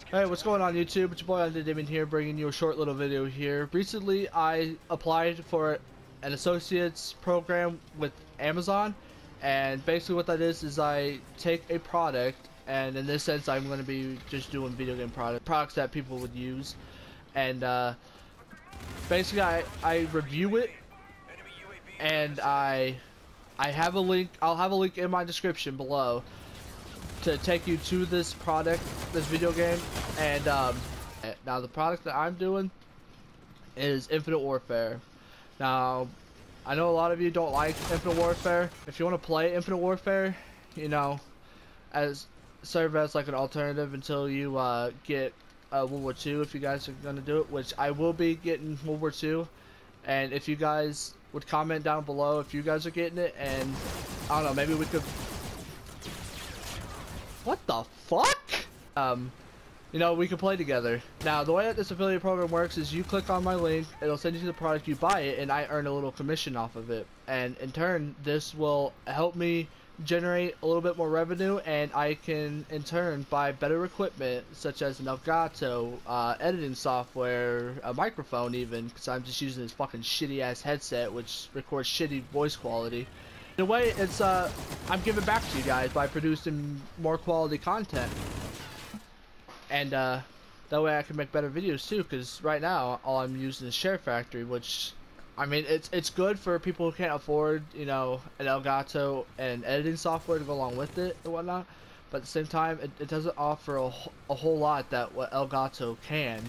Hey, what's going on YouTube? It's your boy Damon here, bringing you a short little video here. Recently, I applied for an associate's program with Amazon, and basically what that is I take a product, and in this sense, I'm going to be just doing video game products that people would use, and basically I review it, and I have a link. I'll have a link in my description below to take you to this product, this video game. And now the product that I'm doing is Infinite Warfare. Now I know a lot of you don't like Infinite Warfare. If you want to play Infinite Warfare, you know, serve as like an alternative until you get World War II, if you guys are gonna do it, which I will be getting World War II. And if you guys would comment down below if you guys are getting it, and I don't know, maybe we could. What the fuck? You know, we can play together. Now, the way that this affiliate program works is you click on my link, it'll send you to the product, you buy it, and I earn a little commission off of it. And in turn, this will help me generate a little bit more revenue, and I can, in turn, buy better equipment, such as an Elgato, editing software, a microphone even, because I'm just using this fucking shitty-ass headset, which records shitty voice quality. In a way, it's I'm giving back to you guys by producing more quality content, and that way I can make better videos too. Because right now all I'm using is Share Factory, which I mean it's good for people who can't afford, you know, an Elgato and editing software to go along with it and whatnot. But at the same time, it doesn't offer a whole lot that what Elgato can.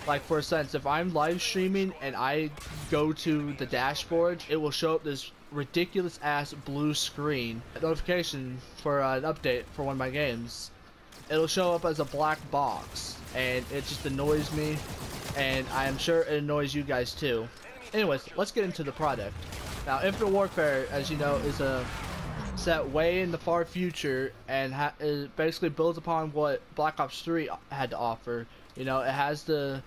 Like, for instance, if I'm live streaming and I go to the dashboard, it will show up this ridiculous ass blue screen, a notification for an update for one of my games. It'll show up as a black box, and it just annoys me, and I am sure it annoys you guys too. Anyways, let's get into the product. Now, Infinite Warfare, as you know, is a set way in the far future, and it basically builds upon what Black Ops 3 had to offer. You know, it has the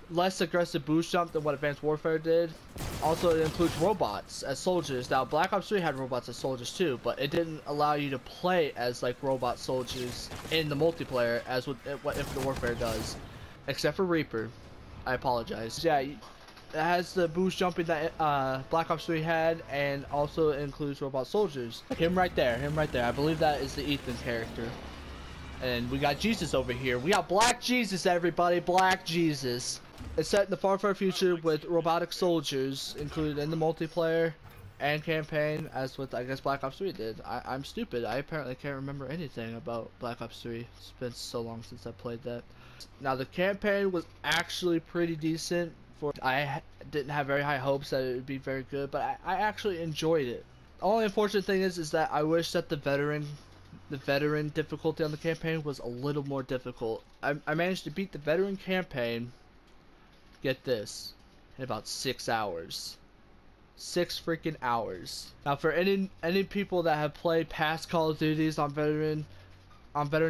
less aggressive boost jump than what Advanced Warfare did. Also, it includes robots as soldiers. Now, Black Ops 3 had robots as soldiers too, but it didn't allow you to play as like robot soldiers in the multiplayer as what Infinite Warfare does, except for Reaper. I apologize. Yeah, it has the boost jumping that Black Ops 3 had, and also includes robot soldiers. Him right there. I believe that is the Ethan character. And we got Jesus over here. We got Black Jesus, everybody. Black Jesus. It's set in the far future with robotic soldiers included in the multiplayer and campaign, as with, I guess, Black Ops 3 did. I'm stupid. I apparently can't remember anything about Black Ops 3. It's been so long since I played that. Now, the campaign was actually pretty decent. I didn't have very high hopes that it would be very good, but I actually enjoyed it. The only unfortunate thing is that I wish that the veteran difficulty on the campaign was a little more difficult. I managed to beat the veteran campaign, get this, in about 6 hours. 6 freaking hours. Now, for any people that have played past Call of Duties on veteran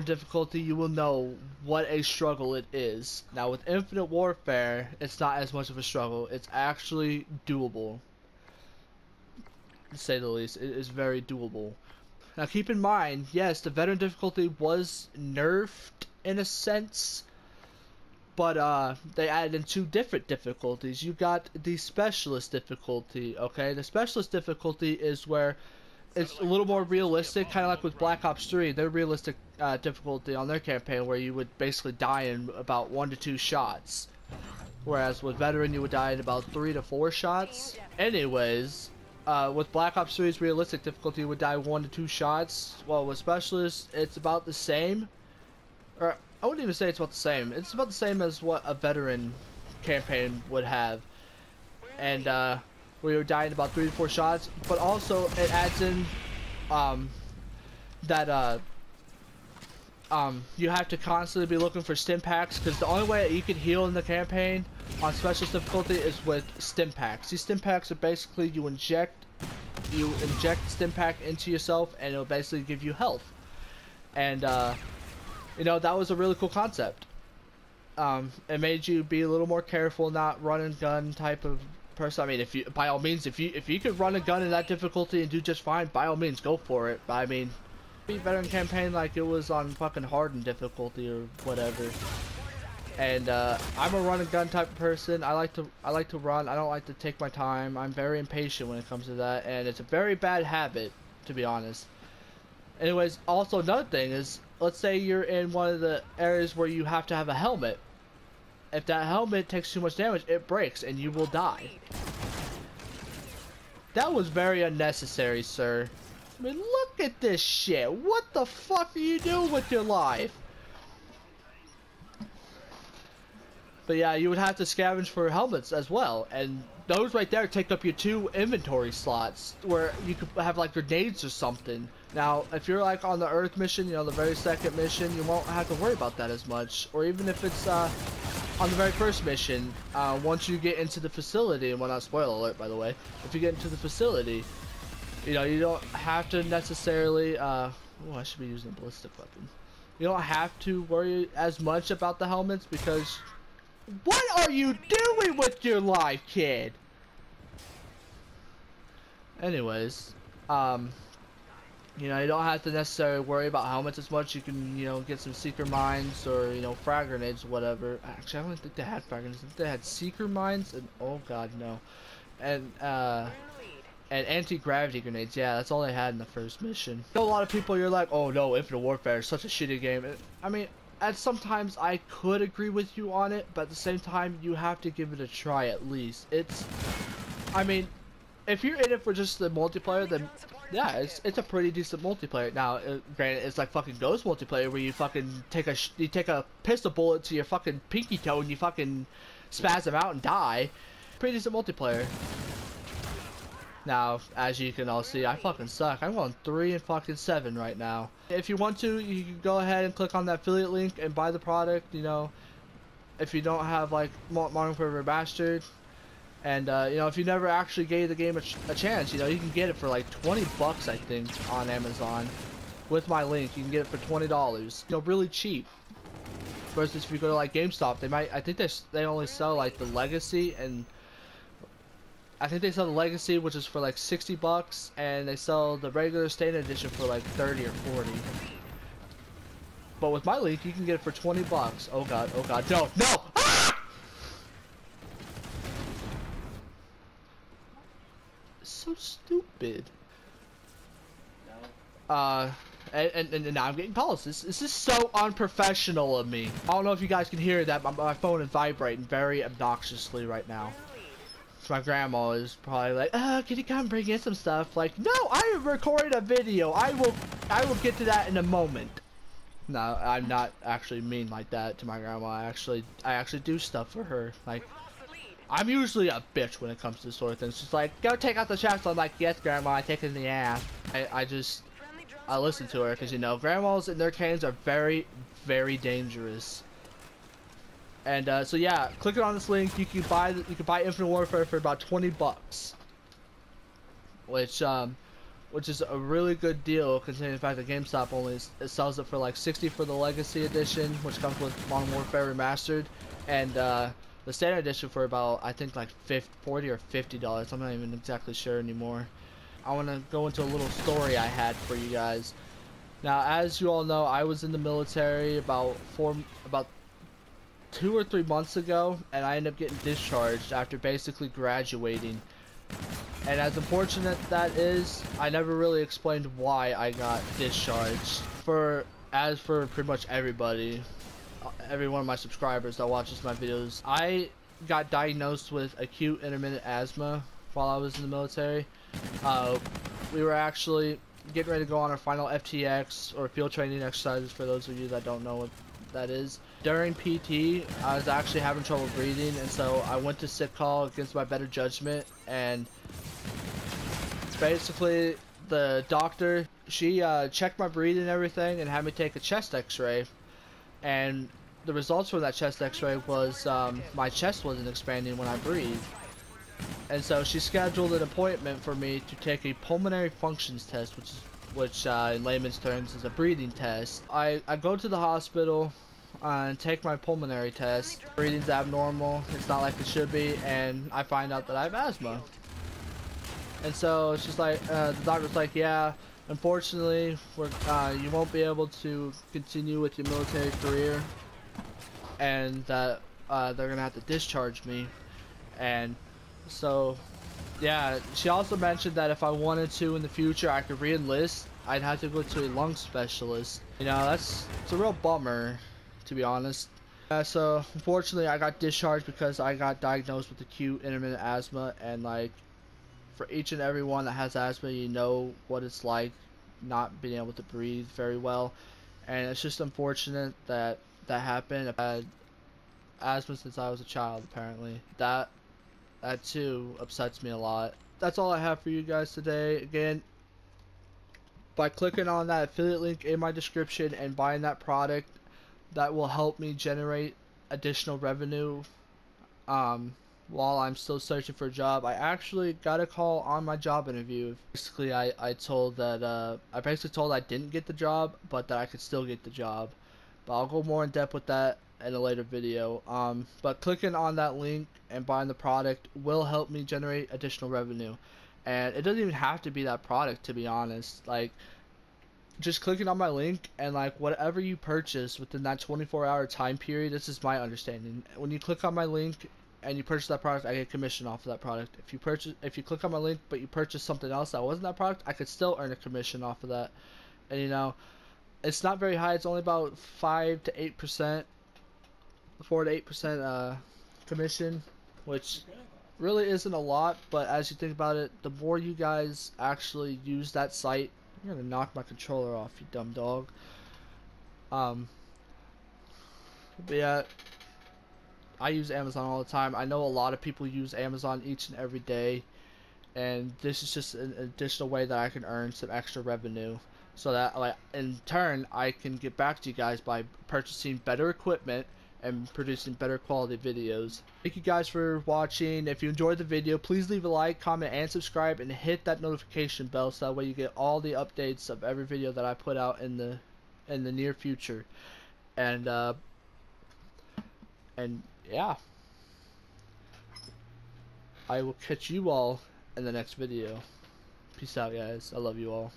difficulty, you will know what a struggle it is. Now, with Infinite Warfare, it's not as much of a struggle. It's actually doable, to say the least. It is very doable. Now, keep in mind, yes, the veteran difficulty was nerfed in a sense, but they added in 2 different difficulties. You got the specialist difficulty, okay? The specialist difficulty is where it's a little more realistic, kind of like with Black Ops 3, their realistic difficulty on their campaign, where you would basically die in about 1 to 2 shots. Whereas with veteran, you would die in about 3 to 4 shots. Anyways, with Black Ops 3's realistic difficulty, you would die 1 to 2 shots. Well, with specialist, it's about the same. Or, I wouldn't even say it's about the same. It's about the same as what a veteran campaign would have. And, where you would die in about 3 to 4 shots. But also, it adds in, that, you have to constantly be looking for stim packs, because the only way that you can heal in the campaign on specialist difficulty is with stim packs. These stim packs are basically you inject stim pack into yourself, and it'll basically give you health. And you know, that was a really cool concept. It made you be a little more careful, not run and gun type of person. I mean, if you, by all means, if you could run a gun in that difficulty and do just fine, by all means, go for it. But I mean, Beat Veteran Campaign like it was on fucking hardened difficulty or whatever. And I'm a run and gun type of person. I like to run. I don't like to take my time. I'm very impatient when it comes to that, and it's a very bad habit, to be honest. Anyways, also another thing is, let's say you're in one of the areas where you have to have a helmet. If that helmet takes too much damage, it breaks and you will die. That was very unnecessary, sir. I mean, look at this shit. What the fuck are you doing with your life? But yeah, you would have to scavenge for helmets as well, and those right there take up your 2 inventory slots where you could have like grenades or something. Now, if you're like on the Earth mission, you know, the very second mission, you won't have to worry about that as much. Or even if it's on the very first mission, once you get into the facility, and well, not spoiler alert by the way, if you get into the facility, you know, you don't have to necessarily, oh, I should be using a ballistic weapon. You don't have to worry as much about the helmets because... What are you doing with your life, kid? Anyways, you know, you don't have to necessarily worry about helmets as much. You can, you know, get some seeker mines or, you know, frag grenades, whatever. Actually, I don't think they had frag grenades. I think they had seeker mines and, oh god, no. And anti-gravity grenades. Yeah, that's all they had in the first mission. A lot of people, you're like, oh no, Infinite Warfare is such a shitty game. I mean, and sometimes I could agree with you on it, but at the same time, you have to give it a try at least. It's, I mean, if you're in it for just the multiplayer, then yeah, it's a pretty decent multiplayer. Now, granted, it's like fucking Ghost multiplayer where you fucking take a pistol bullet to your fucking pinky toe and you fucking spasm out and die. Pretty decent multiplayer. Now, as you can all see, I fucking suck. I'm on 3 and fucking 7 right now. If you want to, you can go ahead and click on that affiliate link and buy the product, you know, if you don't have, like, Modern Warfare Remastered. And, you know, if you never actually gave the game a chance, you know, you can get it for, like, 20 bucks, I think, on Amazon. With my link, you can get it for $20. You know, really cheap. Versus if you go to, like, GameStop, I think they only sell, like, the Legacy and... I think they sell the Legacy, which is for like 60 bucks, and they sell the regular standard edition for like 30 or 40. But with my link, you can get it for 20 bucks. Oh god, no, no! Ah! So stupid. And now I'm getting calls. This is so unprofessional of me. I don't know if you guys can hear that, but my phone is vibrating very obnoxiously right now. My grandma is probably like, can you come bring in some stuff? Like, no, I recorded a video. I will get to that in a moment. No, I'm not actually mean like that to my grandma. I actually do stuff for her. Like, I'm usually a bitch when it comes to this sort of things. She's like, go take out the trash. I'm like, yes, grandma, I take it in the ass. I listen to her because, you know, grandmas and their canes are very, very dangerous. And so yeah, clicking on this link, you can buy Infinite Warfare for about 20 bucks, which is a really good deal considering the fact that GameStop only sells it for like 60 for the Legacy Edition, which comes with Modern Warfare Remastered, and the Standard Edition for about, I think, like 40 or $50. I'm not even exactly sure anymore. I want to go into a little story I had for you guys. Now, as you all know, I was in the military about 2 or 3 months ago, and I ended up getting discharged after basically graduating. And as unfortunate that is, I never really explained why I got discharged. As for pretty much everybody, every one of my subscribers that watches my videos, I got diagnosed with acute intermittent asthma while I was in the military. We were actually getting ready to go on our final FTX, or field training exercises, for those of you that don't know what that is. During PT, I was actually having trouble breathing, and so I went to sick call against my better judgment, and basically the doctor, she checked my breathing and everything and had me take a chest x-ray, and the results from that chest x-ray was my chest wasn't expanding when I breathed. And so she scheduled an appointment for me to take a pulmonary functions test, which in layman's terms is a breathing test. I go to the hospital and take my pulmonary test. Breathing's abnormal, it's not like it should be, and I find out that I have asthma. And so she's like, the doctor's like, yeah, unfortunately, you won't be able to continue with your military career, and that they're gonna have to discharge me. And so, yeah, she also mentioned that if I wanted to in the future, I could re-enlist. I'd have to go to a lung specialist. You know, it's a real bummer, to be honest. So unfortunately, I got discharged because I got diagnosed with acute intermittent asthma, and like, for each and every one that has asthma, you know what it's like not being able to breathe very well, and it's just unfortunate that that happened. I've had asthma since I was a child, apparently. That too upsets me a lot. That's all I have for you guys today. Again, by clicking on that affiliate link in my description and buying that product, that will help me generate additional revenue while I'm still searching for a job. I actually got a call on my job interview. Basically, I basically told I didn't get the job, but that I could still get the job. But I'll go more in depth with that in a later video. But clicking on that link and buying the product will help me generate additional revenue. And it doesn't even have to be that product, to be honest. Like, just clicking on my link and like whatever you purchase within that 24-hour time period, this is my understanding. When you click on my link and you purchase that product, I get commission off of that product. If you click on my link but you purchase something else that wasn't that product, I could still earn a commission off of that. And you know, it's not very high. It's only about 5 to 8%, 4 to 8% commission, which really isn't a lot. But as you think about it, the more you guys actually use that site, you're gonna knock my controller off, you dumb dog. But yeah, I use Amazon all the time. I know a lot of people use Amazon each and every day, and this is just an additional way that I can earn some extra revenue, so that like in turn I can get back to you guys by purchasing better equipment and producing better quality videos. Thank you guys for watching. If you enjoyed the video, please leave a like, comment, and subscribe, and hit that notification bell so that way you get all the updates of every video that I put out in the near future. And yeah, I will catch you all in the next video. Peace out, guys. I love you all.